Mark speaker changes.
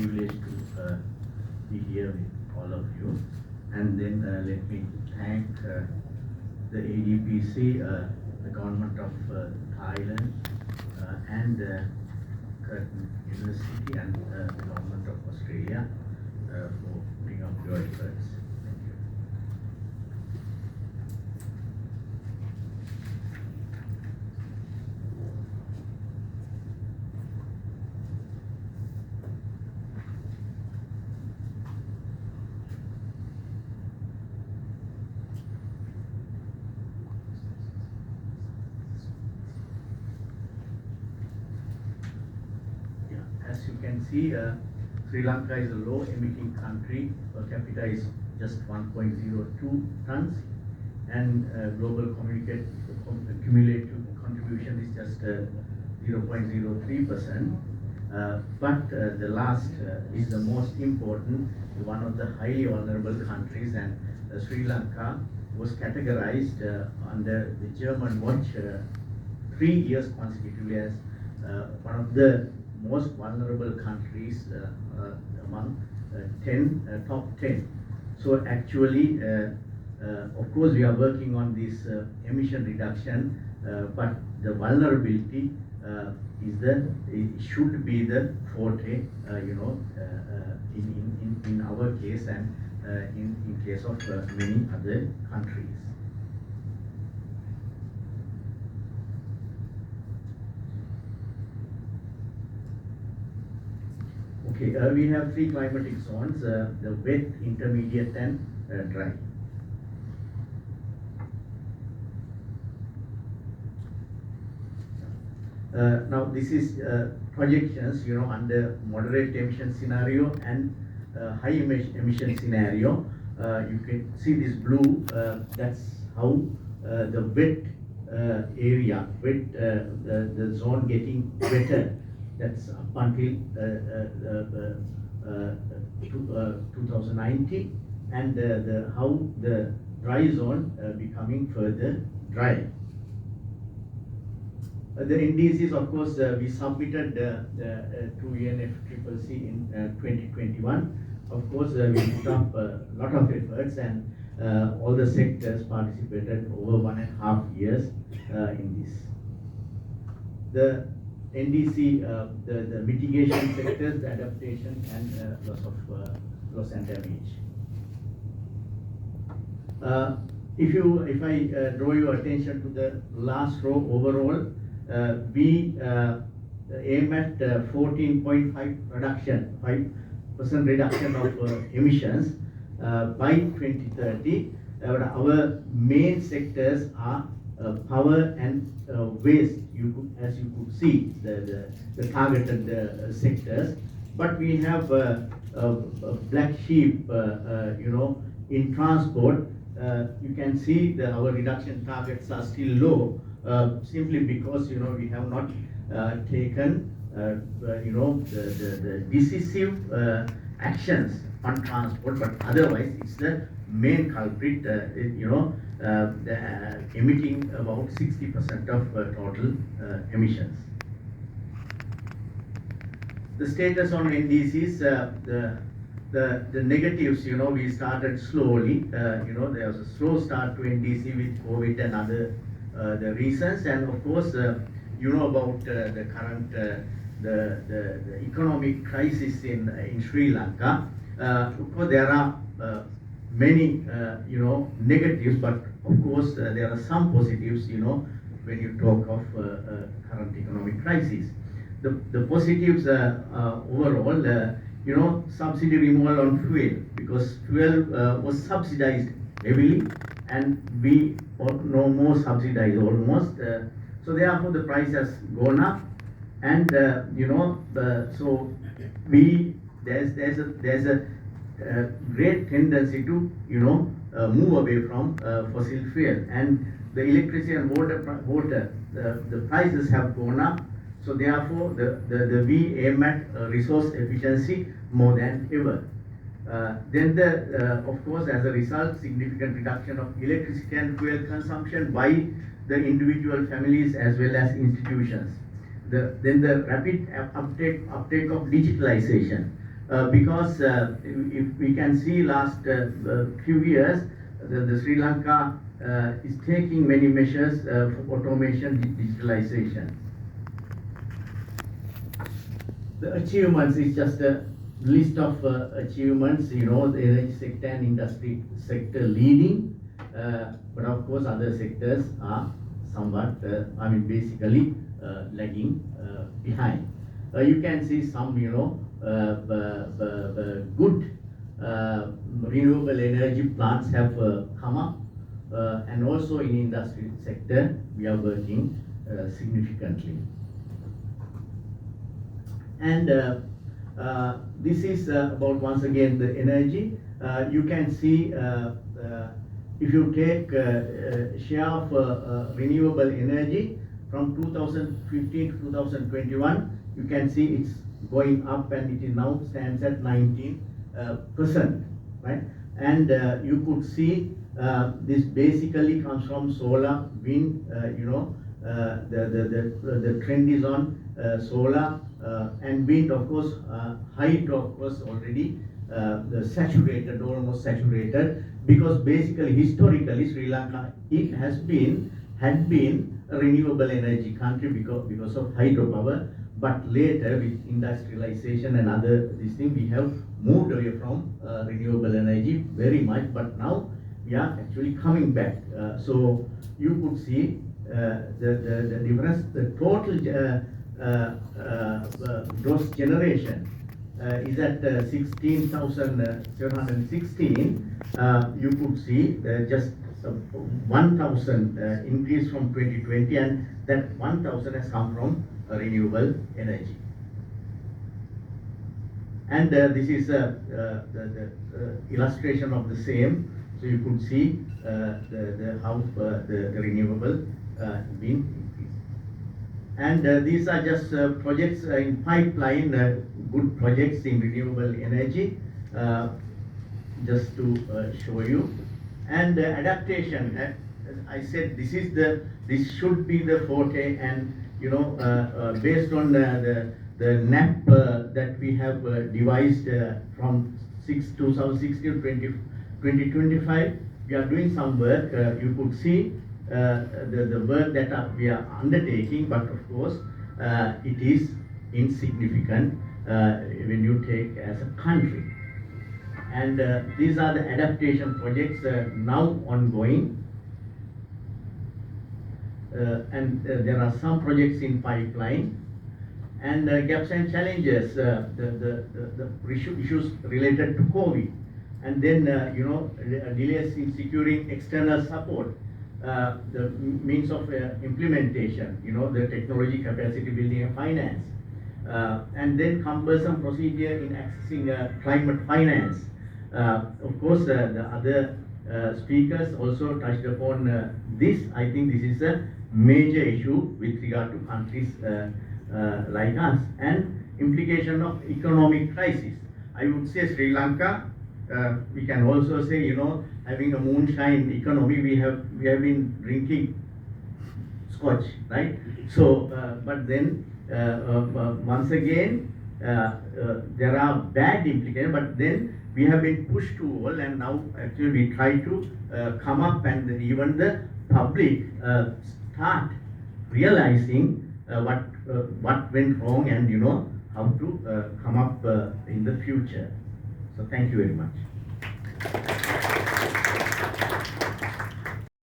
Speaker 1: privilege to be here with all of you. And then let me thank the ADPC, the government of Thailand, and Curtin University and the government of Australia for putting up your efforts. Thank you. As you can see, Sri Lanka is a low emitting country. Per capita is just 1.02 tons, and global cumulative contribution is just 0.03%. But the last is the most important, one of the highly vulnerable countries, and Sri Lanka was categorized under the German watch 3 years consecutively as one of the most vulnerable countries among top 10. So actually, of course, we are working on this emission reduction, but the vulnerability it should be the forte, in our case and in case of many other countries. Okay, we have 3 climatic zones, the wet, intermediate and dry. Now this is projections, under moderate emission scenario and high emission scenario. You can see this blue, that's how the wet area, the zone getting wetter. That's up until 2090, and how the dry zone becoming further dry. The NDCs, of course, we submitted to UNFCCC in 2021. Of course, we put up a lot of efforts, and all the sectors participated over 1.5 years in this. The NDC, the mitigation sectors, the adaptation and loss and damage. If I draw your attention to the last row overall, we aim at 14.5 reduction, 5% reduction of emissions by 2030. Our main sectors are power and waste. As you could see, the targeted sectors, but we have a black sheep, in transport. You can see our reduction targets are still low, simply because we have not taken the decisive actions on transport, but otherwise it's the main culprit, emitting about 60% of total emissions. The status on NDCs, the negatives, we started slowly. There was a slow start to NDC with COVID and other the reasons, and of course, about the current the economic crisis in Sri Lanka. Of course, there are many negatives, but of course there are some positives. When you talk of current economic crisis, the positives overall. Subsidy removal on fuel, because fuel was subsidized heavily, and we no more subsidized almost. So therefore the price has gone up, and so there's a great tendency to move away from fossil fuel, and the electricity and water the prices have gone up. So therefore, we aim at resource efficiency more than ever. Then of course, as a result, significant reduction of electricity and fuel consumption by the individual families as well as institutions. Then the rapid uptake of digitalization. because if we can see last few years, the Sri Lanka is taking many measures for automation, digitalization. The achievements is just a list of achievements, the energy sector and industry sector leading, but of course other sectors are somewhat, basically lagging behind. You can see some, good renewable energy plants have come up, and also in industry sector we are working significantly. And this is about, once again, the energy. You can see if you take share of renewable energy from 2015 to 2021, you can see it's going up, and it is now stands at 19%, right? And you could see this basically comes from solar, wind. The trend is on solar and wind, of course. Hydro, of course, already saturated, almost saturated, because basically historically Sri Lanka had been a renewable energy country because of hydropower, but later with industrialization and other these things, we have moved away from renewable energy very much, but now we are actually coming back. So you could see the difference. The total gross generation is at 16,716. You could see just 1,000 increase from 2020, and that 1,000 has come from renewable energy. And this is the illustration of the same. So you could see how the renewable being increased. And these are just projects in pipeline, good projects in renewable energy, just to show you. And adaptation, as I said, this should be the forte, and based on the NAP that we have devised from 2016 to 2025, we are doing some work. You could see the work that we are undertaking, but of course it is insignificant when you take as a country. And these are the adaptation projects now ongoing, and there are some projects in pipeline. And gaps and challenges, the issues related to COVID, and then delays in securing external support, the means of implementation, the technology, capacity building, and finance, and then cumbersome procedure in accessing climate finance. Of course, the other speakers also touched upon this. I think this is a major issue with regard to countries like us, and implication of economic crisis. I would say Sri Lanka, we can also say, having a moonshine economy, we have been drinking scotch, right? So, but then once again, there are bad implications, but then we have been pushed to wall, and now actually we try to come up, and even the public start realizing what went wrong, and how to come up in the future. So thank you very much.